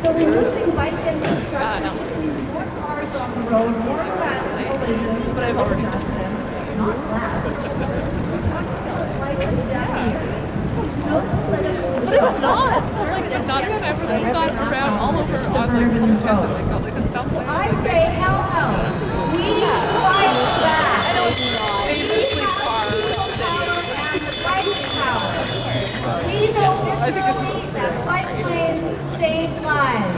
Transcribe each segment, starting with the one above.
So removing bike and construction, more cars on the road, more traffic collisions, but I've already not less. But it's not. Like, I'm not even ever gone around all over on like public transit like that. Like, it sounds like. I say hell no. We fight back. I know it's not. Famously far. We know I think it's so that bike lanes save lives.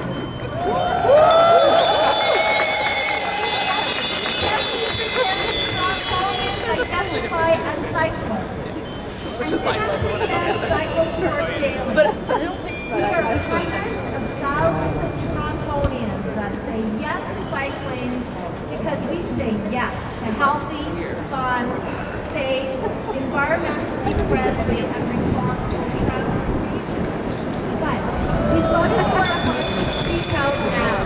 Identify as cyclists. Which is fine. But I don't think that is of thousands of Torontonians that say yes to bike lanes because we say yes to healthy, fun, safe, environmentally friendly, and responsible transportation. But we've got to speak out now.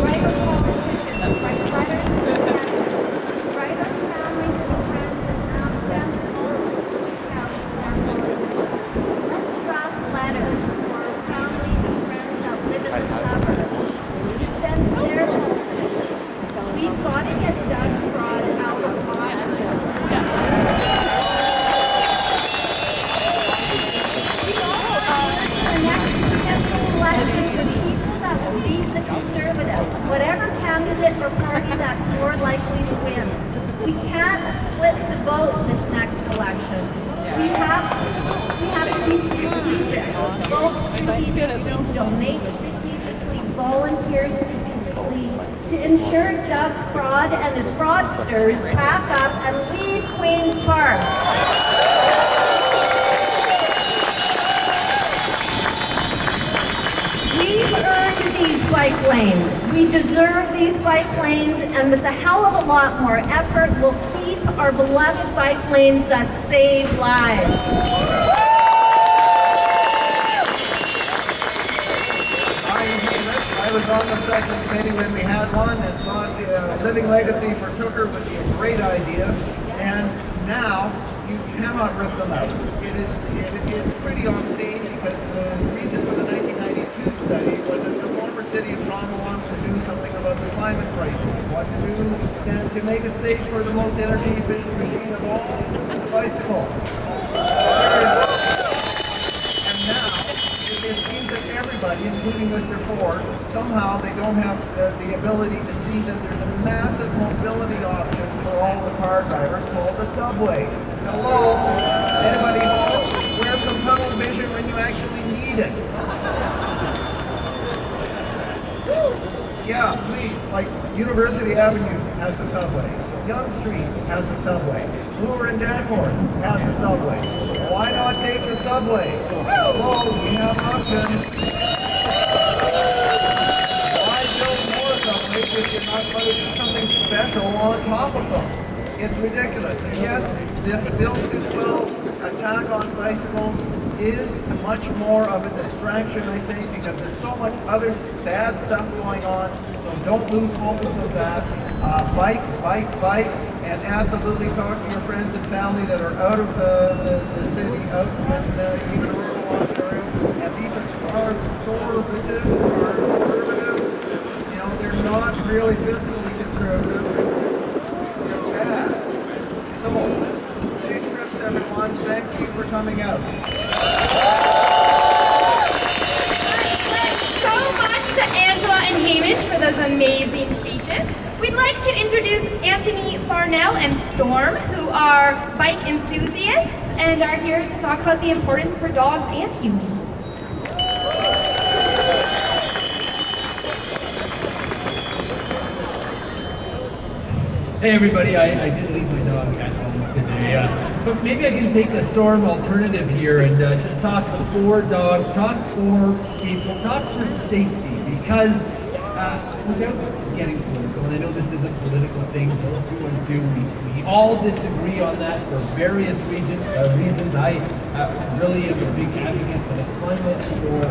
Write our politicians, write letters to friends, write our families and friends and ask them to also speak out for our politicians. Let's draft letters to our families and friends that live in the suburbs to send their messages. We've got to get Doug Fraud out of office. Whatever candidate or party that's more likely to win. We can't split the vote this next election. We have to be strategic. Vote strategically, donate strategically, volunteer strategically to ensure Doug Fraud and his fraudsters pack up and leave Queen's Park. We've earned these bike lanes. We deserve these bike lanes, and with a hell of a lot more effort, we'll keep our beloved bike lanes that save lives. I was on the second committee when we had one and thought the living legacy for Tooker would be a great idea, and now you cannot rip them out. It's pretty obscene because the reason for the 1992 study was that the former city of Toronto wanted to do something about the climate crisis, what to do to make it safe for the most energy efficient machine of all, the bicycle. And now, it seems that everybody, including Mr. Ford, somehow they don't have the ability to see that there's a massive mobility option for all the car drivers called the subway. Hello? Anybody home? Wear some tunnel vision when you actually need it. Yeah, please. Like University Avenue has a subway. Yonge Street has a subway. Bloor and Danforth has a subway. Why not take the subway? Hello, we have options. Why build more subways if you're not putting something special on top of them? It's ridiculous. And yes, this Bill 212's attack on bicycles is much more of a distraction, I think, because there's so much other bad stuff going on. So don't lose focus of that. Bike, and absolutely talk to your friends and family that are out of the city, out in even rural Ontario. And these are conservatives, you know, they're not really fiscally conservative. They're bad. So, safe trips, everyone. Thank you for coming out. Thanks so much to Angela and Hamish for those amazing speeches. We'd like to introduce Anthony Farnell and Storm, who are bike enthusiasts and are here to talk about the importance for dogs and humans. Hey everybody, I did leave my dog at home today, but maybe I can take the Storm alternative here and just talk for dogs, talk for people, talk for safety, because without getting political, and I know this is a political thing, both you and two, we all disagree on that for various reasons. I really am a big advocate for the climate, for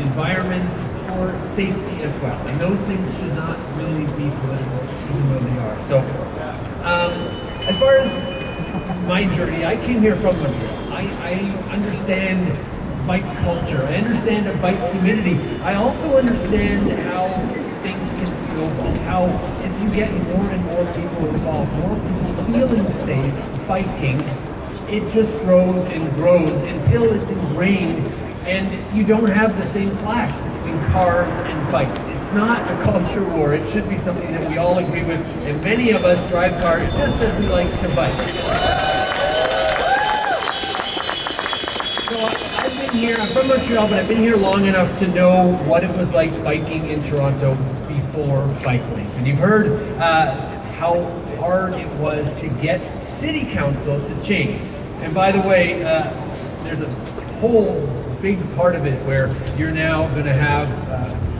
environment, for safety as well. And those things should not really be political, even though they are. So, as far as my journey, I came here from Montreal. I understand bike culture. I understand a bike community. I also understand how things can snowball. How if you get more and more people involved, more people feeling safe biking, it just grows and grows until it's ingrained and you don't have the same clash between cars and bikes. It's not a culture war. It should be something that we all agree with, and many of us drive cars just as we like to bike. So I've been here, I'm from Montreal, but I've been here long enough to know what it was like biking in Toronto before bike lanes. And you've heard how hard it was to get City Council to change. And by the way, there's a whole big part of it where you're now going to have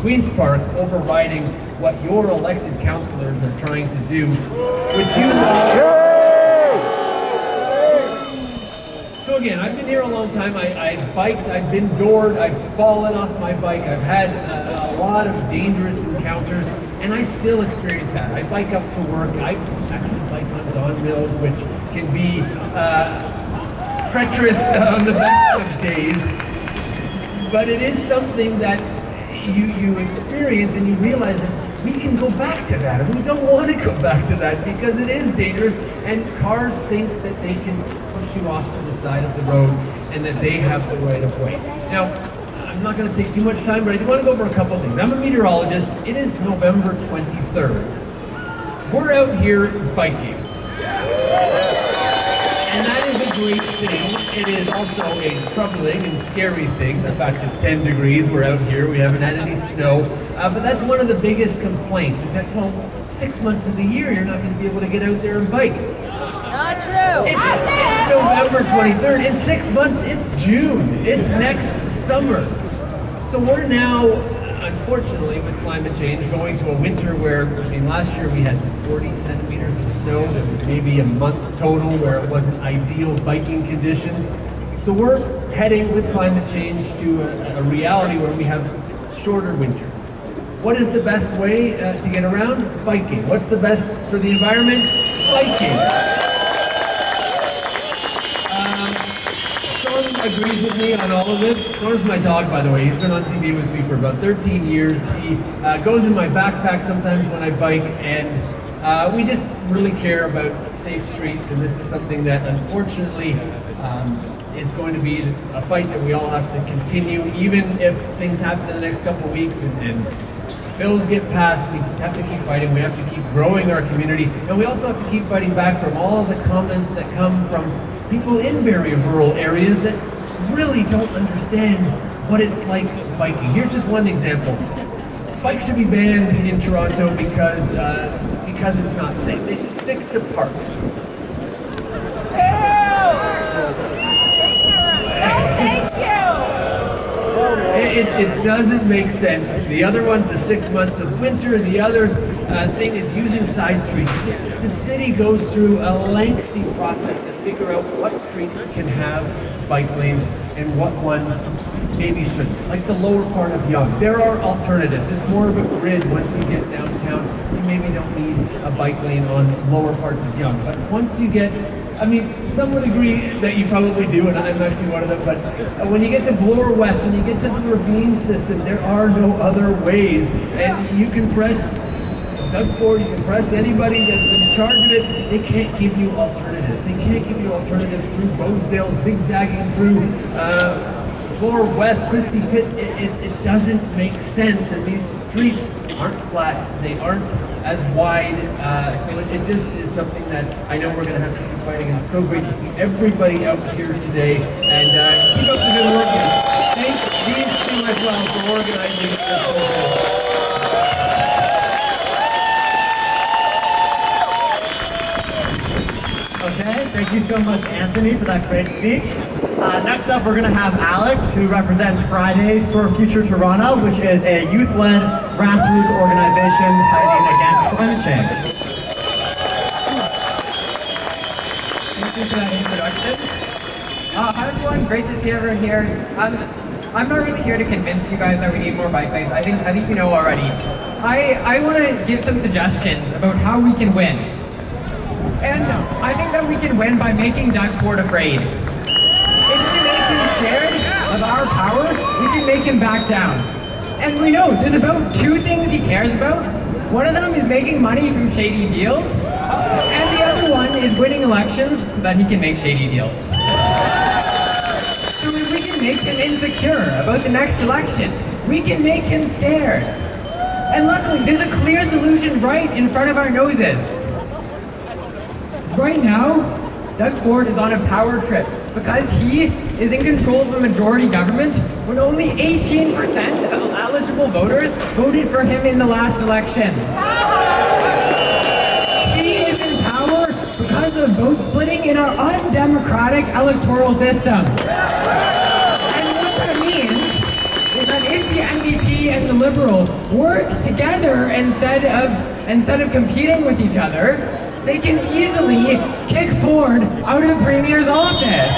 Queen's Park overriding what your elected councillors are trying to do, which you So again, I've been here a long time. I've biked, I've been doored, I've fallen off my bike, I've had a lot of dangerous encounters, and I still experience that. I bike up to work. I actually bike on Don Mills, which can be treacherous on the best of days, but it is something that you experience and you realize that we can go back to that, and we don't want to go back to that because it is dangerous, and cars think that they can push you off to the side of the road and that they have the right of way. Now, I'm not going to take too much time, but I do want to go over a couple things. I'm a meteorologist. It is November 23rd. We're out here biking. And that is a great thing. It is also a troubling and scary thing. The fact it's 10 degrees, we're out here, we haven't had any snow. But that's one of the biggest complaints, is that, well, 6 months of the year, you're not going to be able to get out there and bike. Not true. It's November 23rd. In 6 months, it's June. It's next summer. So we're now, unfortunately, with climate change, going to a winter where, I mean, last year we had 40 centimeters of snow. There was maybe a month total where it wasn't ideal biking conditions. So we're heading with climate change to a reality where we have shorter winters. What is the best way to get around? Biking. What's the best for the environment? Biking. Sean agrees with me on all of this. Sean's my dog, by the way. He's been on TV with me for about 13 years. He goes in my backpack sometimes when I bike, and we just really care about safe streets, and this is something that unfortunately is going to be a fight that we all have to continue, even if things happen in the next couple of weeks and bills get passed. We have to keep fighting. We have to keep growing our community, and we also have to keep fighting back from all of the comments that come from people in very rural areas that really don't understand what it's like biking. Here's just one example. Bikes should be banned in Toronto because it's not safe. They should stick to parks. It doesn't make sense. The other one's the 6 months of winter. The other thing is using side streets. The city goes through a lengthy process to figure out what streets can have bike lanes and what ones maybe shouldn't. Like the lower part of Yonge. There are alternatives. It's more of a grid once you get downtown. You maybe don't need a bike lane on lower parts of Yonge. But once you get, I mean, some would agree that you probably do, and I'm actually one of them, but when you get to Bloor West, when you get to the ravine system, there are no other ways. And you can press Doug Ford, you can press anybody that's in charge of it, they can't give you alternatives. They can't give you alternatives through Boesdale, zigzagging through Bloor West, Christie Pit. It doesn't make sense, and these streets aren't flat, they aren't as wide, so it just is something that I know we're going to have to keep fighting, and it's so great to see everybody out here today, and keep up the good work, and thank these two as well for organizing this whole thing. Okay, thank you so much, Anthony, for that great speech. Next up, we're going to have Alex, who represents Fridays for Future Toronto, which is a youth-led grassroots organization fighting against climate change. Thank you for that introduction. Hi everyone, great to see everyone here. I'm not really here to convince you guys that we need more bike lanes. I think you know already. I want to give some suggestions about how we can win. And I think that we can win by making Doug Ford afraid. If we make him scared of our power, we can make him back down. And we know there's about 2 things he cares about. One of them is making money from shady deals, and the other one is winning elections so that he can make shady deals. So if we can make him insecure about the next election, we can make him scared. And luckily, there's a clear solution right in front of our noses. Right now, Doug Ford is on a power trip because he is in control of a majority government when only 18% of eligible voters voted for him in the last election. He is in power because of vote splitting in our undemocratic electoral system. And what that means is that if the NDP and the Liberal work together instead of competing with each other, they can easily kick Ford out of the Premier's office.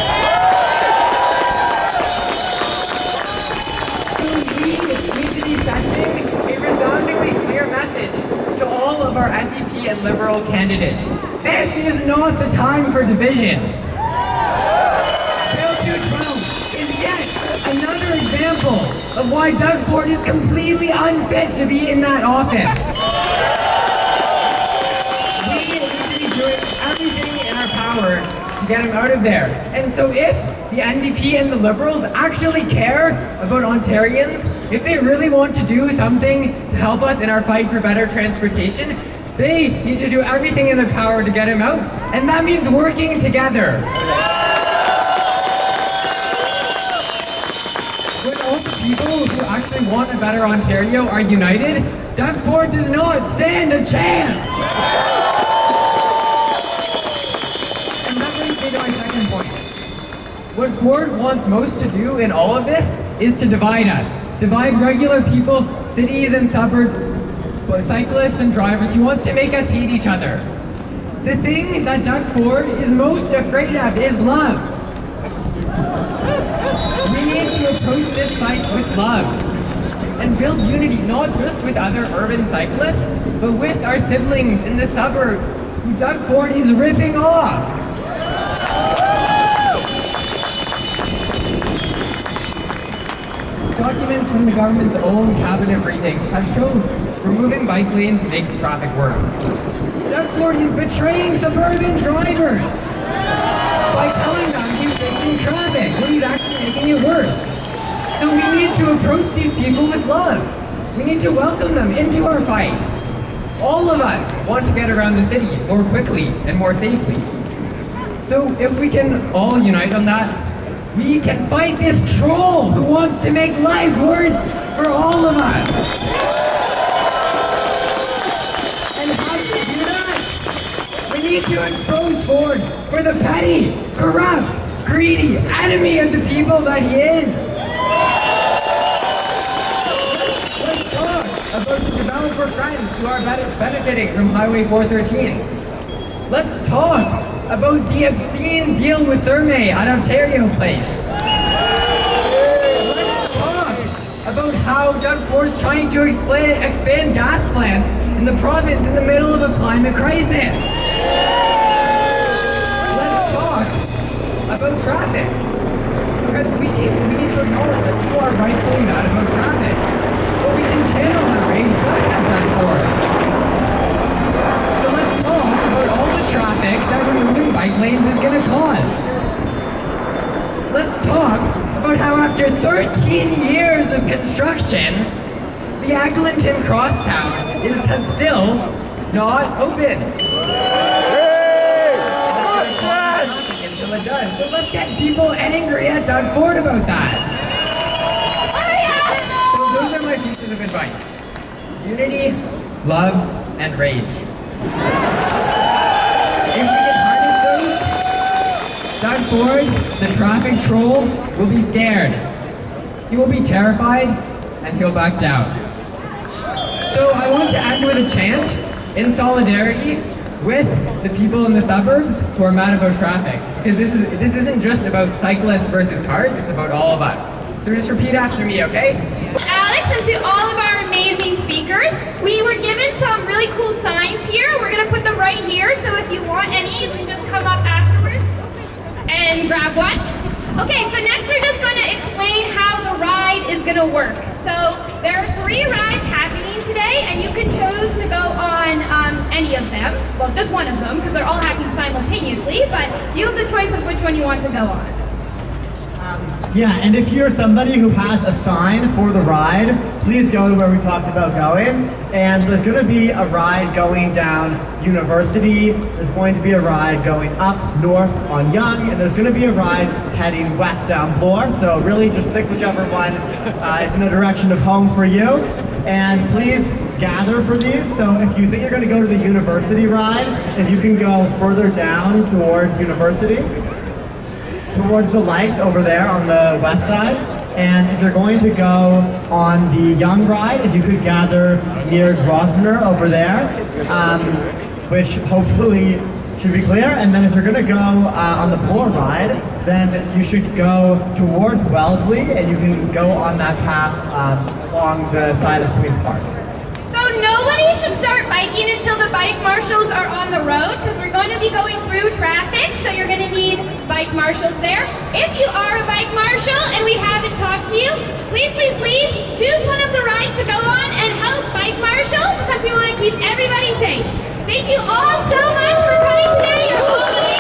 So we need to be sending a resoundingly clear message to all of our NDP and Liberal candidates. This is not the time for division. Bill 212 is yet another example of why Doug Ford is completely unfit to be in that office. Everything in our power to get him out of there. And so if the NDP and the Liberals actually care about Ontarians, if they really want to do something to help us in our fight for better transportation, they need to do everything in their power to get him out, and that means working together. When all the people who actually want a better Ontario are united, Doug Ford does not stand a chance! My second point. What Ford wants most to do in all of this is to divide us. Divide regular people, cities and suburbs, cyclists and drivers. He wants to make us hate each other. The thing that Doug Ford is most afraid of is love. We need to approach this fight with love and build unity not just with other urban cyclists, but with our siblings in the suburbs who Doug Ford is ripping off. Documents from the government's own cabinet briefing have shown removing bike lanes makes traffic worse. Doug Ford is betraying suburban drivers by telling them he's fixing traffic when he's actually making it worse. So we need to approach these people with love. We need to welcome them into our fight. All of us want to get around the city more quickly and more safely. So if we can all unite on that, we can fight this troll who wants to make life worse for all of us. And how do we do that? We need to expose Ford for the petty, corrupt, greedy enemy of the people that he is. Let's talk about the developer friends who are benefiting from Highway 413. Let's talk about the obscene deal with Therme at Ontario Place. Let's talk about how Doug Ford's trying to expand gas plants in the province in the middle of a climate crisis. Let's talk about traffic. Because we need to acknowledge that people are rightfully mad about traffic. But we can channel that rage back at Doug Ford. So let's talk about all the traffic that removing bike lanes is going to cause. Let's talk about how after 13 years of construction, the Eglinton crosstown has still not open. Until it does. So let's get people angry at Doug Ford about that. So those are my pieces of advice. Unity, love, and rage. If we can harness those, drives forward, the traffic troll will be scared. He will be terrified, and he'll back down. So I want to end with a chant in solidarity with the people in the suburbs who are mad about traffic. Because this isn't just about cyclists versus cars, it's about all of us. So just repeat after me, okay? Alex, and to all of our amazing speakers, we were given some really cool signs here. We're going to put them right here, so if you want any, you can just come up afterwards and grab one. Okay, so next we're just going to explain how the ride is going to work. So there are 3 rides happening today, and you can choose to go on any of them. Well, just one of them, because they're all happening simultaneously, but you have the choice of which one you want to go on. Yeah, and if you're somebody who has a sign for the ride, please go to where we talked about going. And there's going to be a ride going down University, there's going to be a ride going up north on Yonge, and there's going to be a ride heading west down Bloor. So really just pick whichever one is in the direction of home for you. And please gather for these. So if you think you're going to go to the University ride, if you can go further down towards University, towards the lights over there on the west side. And if you're going to go on the Yonge ride, if you could gather near Grosvenor over there, which hopefully should be clear. And then if you're going to go on the Bloor ride, then you should go towards Wellesley, and you can go on that path along the side of Queen's Park. So nobody should start biking until the bike marshals are on the road, because we're going to be going through traffic, so you're going to need bike marshals there. If you are a bike marshal and we haven't talked to you, please, please, please choose one of the rides to go on and help bike marshal, because we want to keep everybody safe. Thank you all so much for coming today. You're all amazing.